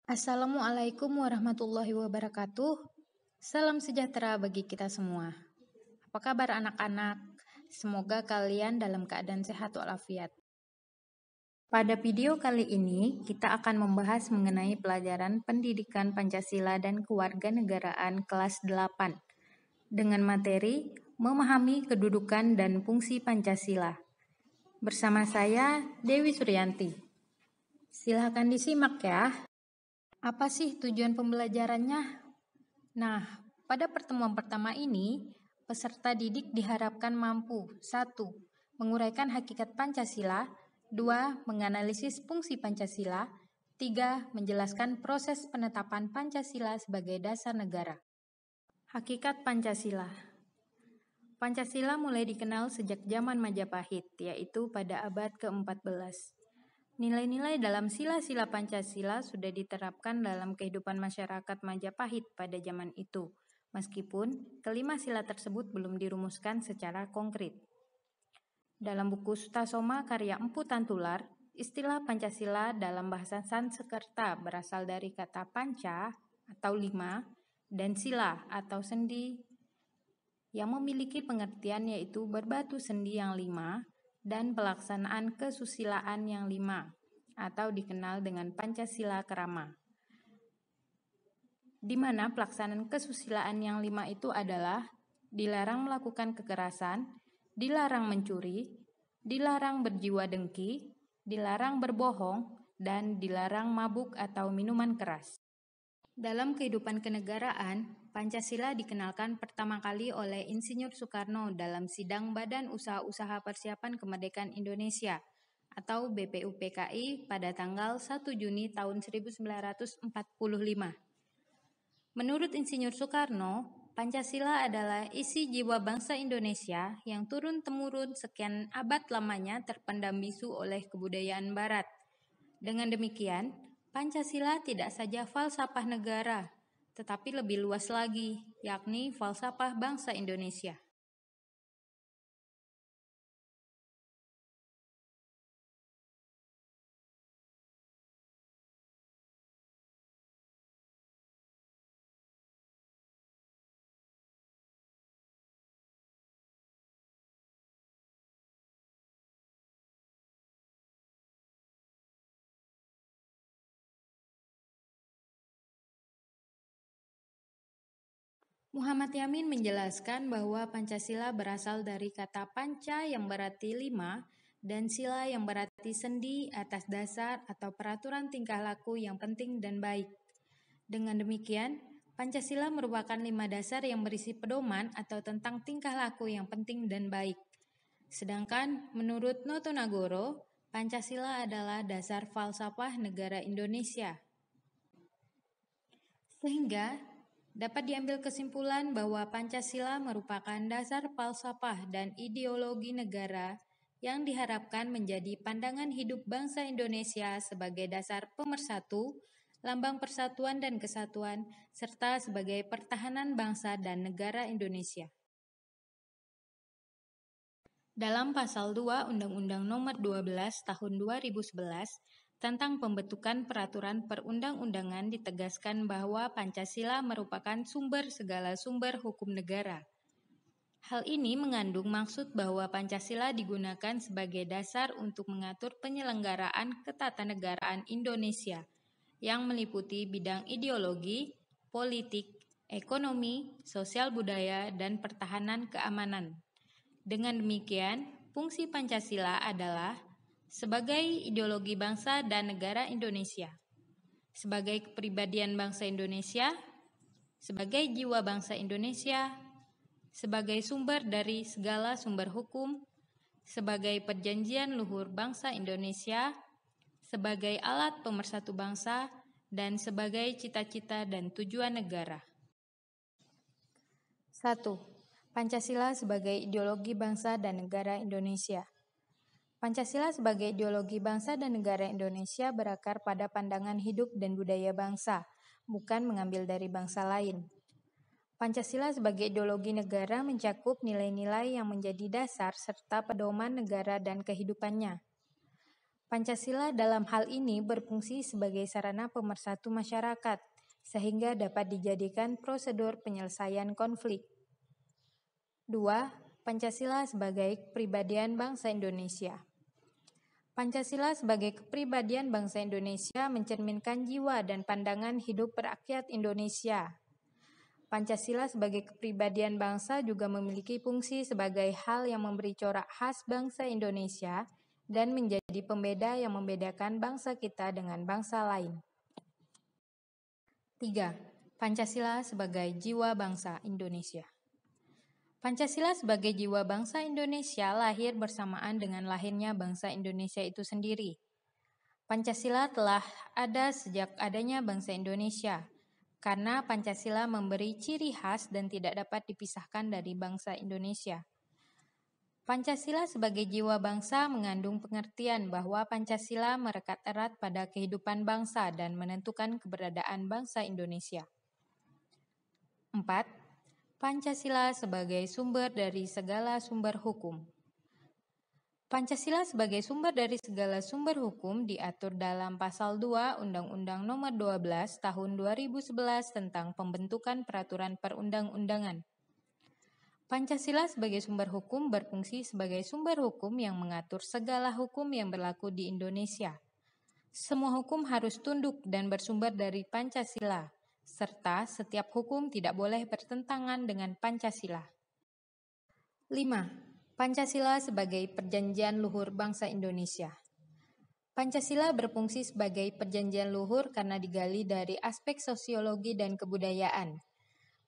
Assalamualaikum warahmatullahi wabarakatuh. Salam sejahtera bagi kita semua. Apa kabar anak-anak? Semoga kalian dalam keadaan sehat walafiat. Pada video kali ini, kita akan membahas mengenai pelajaran pendidikan Pancasila dan kewarganegaraan kelas 8 dengan materi memahami kedudukan dan fungsi Pancasila. Bersama saya, Dewi Suryanti. Silakan disimak ya. Apa sih tujuan pembelajarannya? Nah, pada pertemuan pertama ini, peserta didik diharapkan mampu 1. Menguraikan hakikat Pancasila, 2. Menganalisis fungsi Pancasila, 3. Menjelaskan proses penetapan Pancasila sebagai dasar negara. Hakikat Pancasila. Pancasila mulai dikenal sejak zaman Majapahit, yaitu pada abad ke-14. Nilai-nilai dalam sila-sila Pancasila sudah diterapkan dalam kehidupan masyarakat Majapahit pada zaman itu, meskipun kelima sila tersebut belum dirumuskan secara konkret. Dalam buku Sutasoma karya Empu Tantular, istilah Pancasila dalam bahasa Sanskerta berasal dari kata panca atau lima dan sila atau sendi yang memiliki pengertian yaitu berbatu sendi yang lima dan pelaksanaan kesusilaan yang 5, atau dikenal dengan Pancasila Krama. Di mana pelaksanaan kesusilaan yang 5 itu adalah dilarang melakukan kekerasan, dilarang mencuri, dilarang berjiwa dengki, dilarang berbohong, dan dilarang mabuk atau minuman keras. Dalam kehidupan kenegaraan, Pancasila dikenalkan pertama kali oleh Insinyur Soekarno dalam sidang Badan Usaha-Usaha Persiapan Kemerdekaan Indonesia atau BPUPKI pada tanggal 1 Juni tahun 1945. Menurut Insinyur Soekarno, Pancasila adalah isi jiwa bangsa Indonesia yang turun-temurun sekian abad lamanya terpendam bisu oleh kebudayaan Barat. Dengan demikian, Pancasila tidak saja falsafah negara, tetapi lebih luas lagi, yakni falsafah bangsa Indonesia. Muhammad Yamin menjelaskan bahwa Pancasila berasal dari kata panca yang berarti 5 dan sila yang berarti sendi atas dasar atau peraturan tingkah laku yang penting dan baik. Dengan demikian, Pancasila merupakan 5 dasar yang berisi pedoman atau tentang tingkah laku yang penting dan baik. Sedangkan menurut Noto Nagoro, Pancasila adalah dasar falsafah negara Indonesia. Sehingga dapat diambil kesimpulan bahwa Pancasila merupakan dasar falsafah dan ideologi negara yang diharapkan menjadi pandangan hidup bangsa Indonesia sebagai dasar pemersatu, lambang persatuan dan kesatuan, serta sebagai pertahanan bangsa dan negara Indonesia. Dalam Pasal 2 Undang-Undang Nomor 12 Tahun 2011 tentang pembentukan peraturan perundang-undangan ditegaskan bahwa Pancasila merupakan sumber segala sumber hukum negara. Hal ini mengandung maksud bahwa Pancasila digunakan sebagai dasar untuk mengatur penyelenggaraan ketatanegaraan Indonesia yang meliputi bidang ideologi, politik, ekonomi, sosial budaya, dan pertahanan keamanan. Dengan demikian, fungsi Pancasila adalah sebagai ideologi bangsa dan negara Indonesia, sebagai kepribadian bangsa Indonesia, sebagai jiwa bangsa Indonesia, sebagai sumber dari segala sumber hukum, sebagai perjanjian luhur bangsa Indonesia, sebagai alat pemersatu bangsa, dan sebagai cita-cita dan tujuan negara. 1. Pancasila sebagai ideologi bangsa dan negara Indonesia. Pancasila sebagai ideologi bangsa dan negara Indonesia berakar pada pandangan hidup dan budaya bangsa, bukan mengambil dari bangsa lain. Pancasila sebagai ideologi negara mencakup nilai-nilai yang menjadi dasar serta pedoman negara dan kehidupannya. Pancasila dalam hal ini berfungsi sebagai sarana pemersatu masyarakat, sehingga dapat dijadikan prosedur penyelesaian konflik. 2. Pancasila sebagai kepribadian bangsa Indonesia. Pancasila sebagai kepribadian bangsa Indonesia mencerminkan jiwa dan pandangan hidup rakyat Indonesia. Pancasila sebagai kepribadian bangsa juga memiliki fungsi sebagai hal yang memberi corak khas bangsa Indonesia dan menjadi pembeda yang membedakan bangsa kita dengan bangsa lain. 3. Pancasila sebagai jiwa bangsa Indonesia. Pancasila sebagai jiwa bangsa Indonesia lahir bersamaan dengan lahirnya bangsa Indonesia itu sendiri. Pancasila telah ada sejak adanya bangsa Indonesia, karena Pancasila memberi ciri khas dan tidak dapat dipisahkan dari bangsa Indonesia. Pancasila sebagai jiwa bangsa mengandung pengertian bahwa Pancasila merekat erat pada kehidupan bangsa dan menentukan keberadaan bangsa Indonesia. 4. Pancasila sebagai sumber dari segala sumber hukum. Pancasila sebagai sumber dari segala sumber hukum diatur dalam Pasal 2 Undang-Undang Nomor 12 Tahun 2011 tentang pembentukan peraturan perundang-undangan. Pancasila sebagai sumber hukum berfungsi sebagai sumber hukum yang mengatur segala hukum yang berlaku di Indonesia. Semua hukum harus tunduk dan bersumber dari Pancasila, serta setiap hukum tidak boleh bertentangan dengan Pancasila. 5. Pancasila sebagai perjanjian luhur bangsa Indonesia. Pancasila berfungsi sebagai perjanjian luhur karena digali dari aspek sosiologi dan kebudayaan.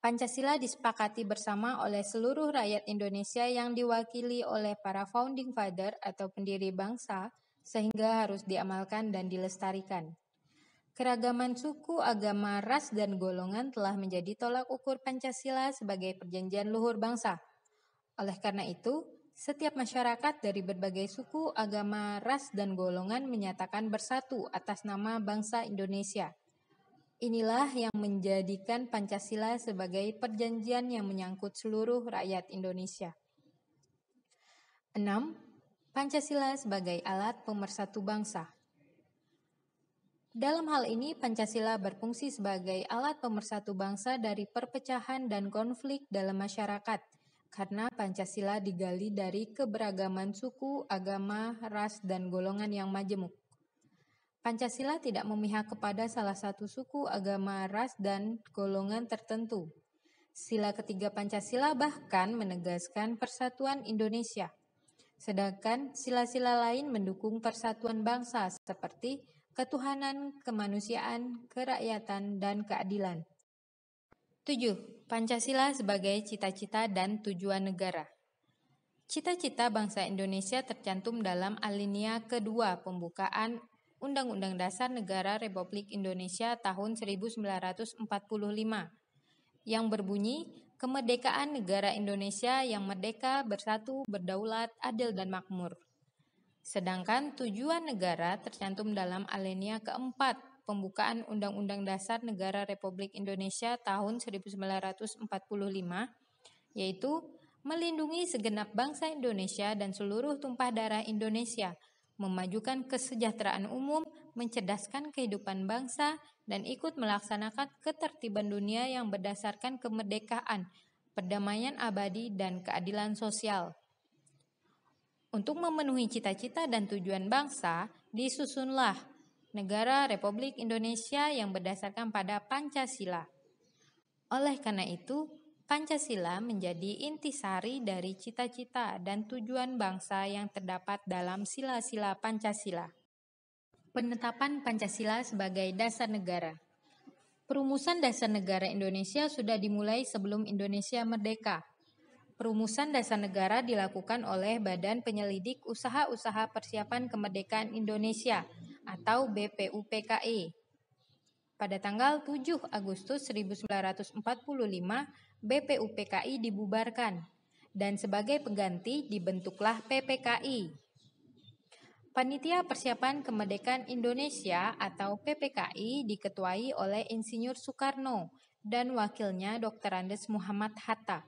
Pancasila disepakati bersama oleh seluruh rakyat Indonesia yang diwakili oleh para founding father atau pendiri bangsa, sehingga harus diamalkan dan dilestarikan. Keragaman suku, agama, ras, dan golongan telah menjadi tolak ukur Pancasila sebagai perjanjian luhur bangsa. Oleh karena itu, setiap masyarakat dari berbagai suku, agama, ras, dan golongan menyatakan bersatu atas nama bangsa Indonesia. Inilah yang menjadikan Pancasila sebagai perjanjian yang menyangkut seluruh rakyat Indonesia. 6. Pancasila sebagai alat pemersatu bangsa. Dalam hal ini, Pancasila berfungsi sebagai alat pemersatu bangsa dari perpecahan dan konflik dalam masyarakat, karena Pancasila digali dari keberagaman suku, agama, ras, dan golongan yang majemuk. Pancasila tidak memihak kepada salah satu suku, agama, ras, dan golongan tertentu. Sila ketiga Pancasila bahkan menegaskan persatuan Indonesia. Sedangkan sila-sila lain mendukung persatuan bangsa seperti ketuhanan, kemanusiaan, kerakyatan, dan keadilan. 7. Pancasila sebagai cita-cita dan tujuan negara. Cita-cita bangsa Indonesia tercantum dalam alinea kedua pembukaan Undang-Undang Dasar Negara Republik Indonesia tahun 1945 yang berbunyi kemerdekaan negara Indonesia yang merdeka, bersatu, berdaulat, adil, dan makmur. Sedangkan tujuan negara tercantum dalam alinea keempat pembukaan Undang-Undang Dasar Negara Republik Indonesia tahun 1945, yaitu melindungi segenap bangsa Indonesia dan seluruh tumpah darah Indonesia, memajukan kesejahteraan umum, mencerdaskan kehidupan bangsa, dan ikut melaksanakan ketertiban dunia yang berdasarkan kemerdekaan, perdamaian abadi, dan keadilan sosial. Untuk memenuhi cita-cita dan tujuan bangsa, disusunlah Negara Republik Indonesia yang berdasarkan pada Pancasila. Oleh karena itu, Pancasila menjadi intisari dari cita-cita dan tujuan bangsa yang terdapat dalam sila-sila Pancasila. Penetapan Pancasila sebagai dasar negara. Perumusan dasar negara Indonesia sudah dimulai sebelum Indonesia merdeka. Perumusan dasar negara dilakukan oleh Badan Penyelidik Usaha-Usaha Persiapan Kemerdekaan Indonesia atau BPUPKI. Pada tanggal 7 Agustus 1945, BPUPKI dibubarkan, dan sebagai pengganti dibentuklah PPKI. Panitia Persiapan Kemerdekaan Indonesia atau PPKI diketuai oleh Insinyur Soekarno dan wakilnya Dr. Andes Muhammad Hatta.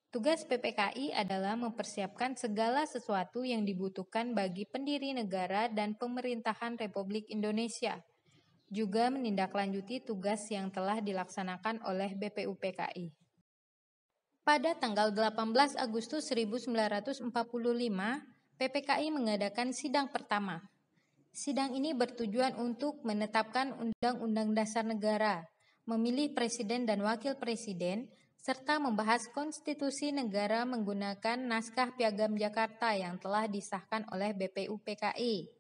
Tugas PPKI adalah mempersiapkan segala sesuatu yang dibutuhkan bagi pendiri negara dan pemerintahan Republik Indonesia, juga menindaklanjuti tugas yang telah dilaksanakan oleh BPUPKI. Pada tanggal 18 Agustus 1945, PPKI mengadakan sidang pertama. Sidang ini bertujuan untuk menetapkan Undang-Undang Dasar Negara, memilih Presiden dan Wakil Presiden, serta membahas konstitusi negara menggunakan naskah Piagam Jakarta yang telah disahkan oleh BPUPKI.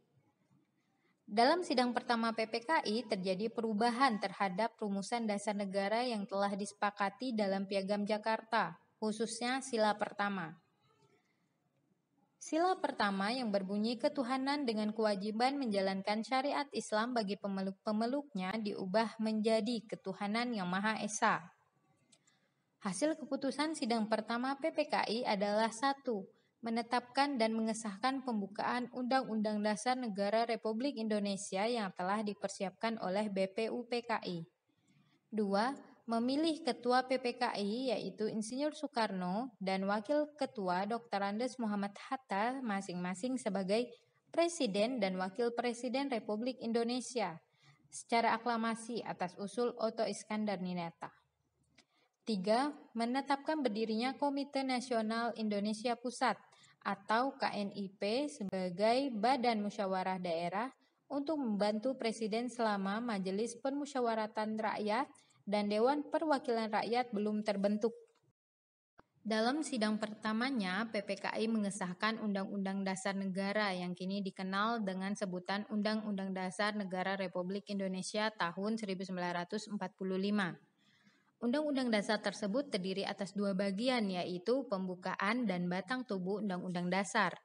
Dalam sidang pertama PPKI terjadi perubahan terhadap rumusan dasar negara yang telah disepakati dalam Piagam Jakarta, khususnya sila pertama. Sila pertama yang berbunyi ketuhanan dengan kewajiban menjalankan syariat Islam bagi pemeluk-pemeluknya diubah menjadi ketuhanan yang Maha Esa. Hasil keputusan sidang pertama PPKI adalah 1. Menetapkan dan mengesahkan pembukaan Undang-Undang Dasar Negara Republik Indonesia yang telah dipersiapkan oleh BPUPKI. 2. Memilih Ketua PPKI yaitu Insinyur Soekarno dan Wakil Ketua Dr. Andes Muhammad Hatta masing-masing sebagai Presiden dan Wakil Presiden Republik Indonesia secara aklamasi atas usul Otto Iskandar Ninata. 3. Menetapkan berdirinya Komite Nasional Indonesia Pusat atau KNIP sebagai Badan Musyawarah Daerah untuk membantu Presiden selama Majelis Permusyawaratan Rakyat dan Dewan Perwakilan Rakyat belum terbentuk. Dalam sidang pertamanya, PPKI mengesahkan Undang-Undang Dasar Negara yang kini dikenal dengan sebutan Undang-Undang Dasar Negara Republik Indonesia tahun 1945. Undang-Undang Dasar tersebut terdiri atas 2 bagian, yaitu pembukaan dan batang tubuh Undang-Undang Dasar.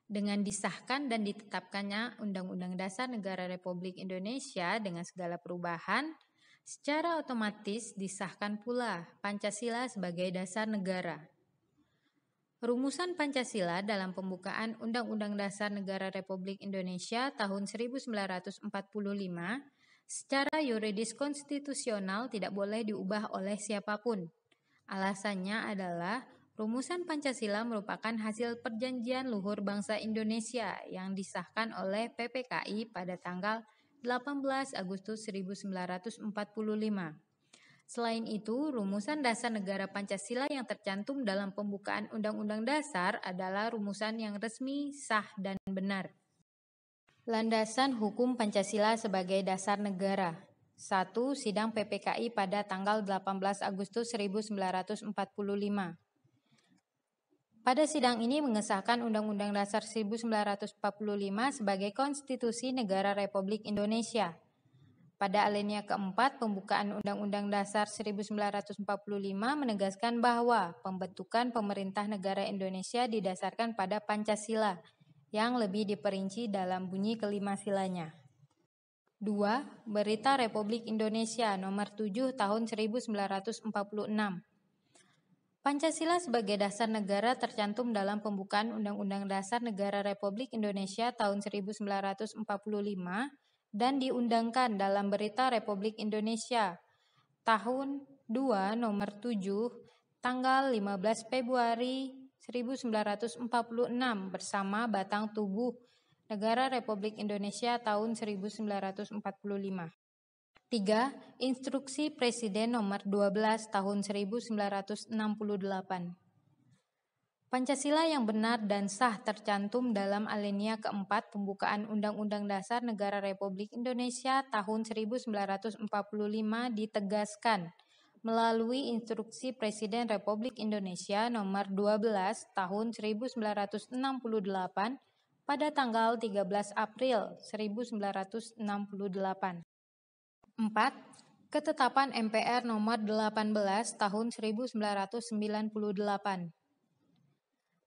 Dengan disahkan dan ditetapkannya Undang-Undang Dasar Negara Republik Indonesia dengan segala perubahan, secara otomatis disahkan pula Pancasila sebagai dasar negara. Rumusan Pancasila dalam pembukaan Undang-Undang Dasar Negara Republik Indonesia tahun 1945 secara yuridis konstitusional tidak boleh diubah oleh siapapun. Alasannya adalah rumusan Pancasila merupakan hasil perjanjian luhur bangsa Indonesia yang disahkan oleh PPKI pada tanggal 18 Agustus 1945. Selain itu, rumusan dasar negara Pancasila yang tercantum dalam pembukaan Undang-Undang Dasar adalah rumusan yang resmi, sah, dan benar. Landasan hukum Pancasila sebagai dasar negara. 1. Sidang PPKI pada tanggal 18 Agustus 1945. Pada sidang ini mengesahkan Undang-Undang Dasar 1945 sebagai Konstitusi Negara Republik Indonesia. Pada alinea keempat, pembukaan Undang-Undang Dasar 1945 menegaskan bahwa pembentukan pemerintah negara Indonesia didasarkan pada Pancasila, yang lebih diperinci dalam bunyi kelima silanya. 2. Berita Republik Indonesia nomor 7 tahun 1946. Pancasila sebagai dasar negara tercantum dalam pembukaan Undang-Undang Dasar Negara Republik Indonesia tahun 1945 dan diundangkan dalam Berita Republik Indonesia tahun 2 nomor 7 tanggal 15 Februari 1946 bersama batang tubuh Negara Republik Indonesia tahun 1945. 3. Instruksi Presiden nomor 12 tahun 1968. Pancasila yang benar dan sah tercantum dalam alinea keempat pembukaan Undang-Undang Dasar Negara Republik Indonesia tahun 1945 ditegaskan melalui Instruksi Presiden Republik Indonesia nomor 12 tahun 1968 pada tanggal 13 April 1968. 4. Ketetapan MPR nomor 18 tahun 1998.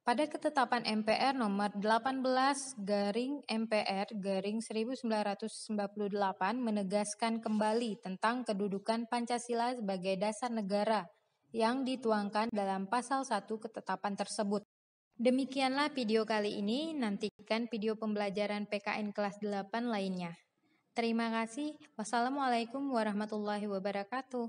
Pada ketetapan MPR nomor 18/MPR/1998 menegaskan kembali tentang kedudukan Pancasila sebagai dasar negara yang dituangkan dalam pasal 1 ketetapan tersebut. Demikianlah video kali ini, nantikan video pembelajaran PKN kelas 8 lainnya. Terima kasih. Wassalamualaikum warahmatullahi wabarakatuh.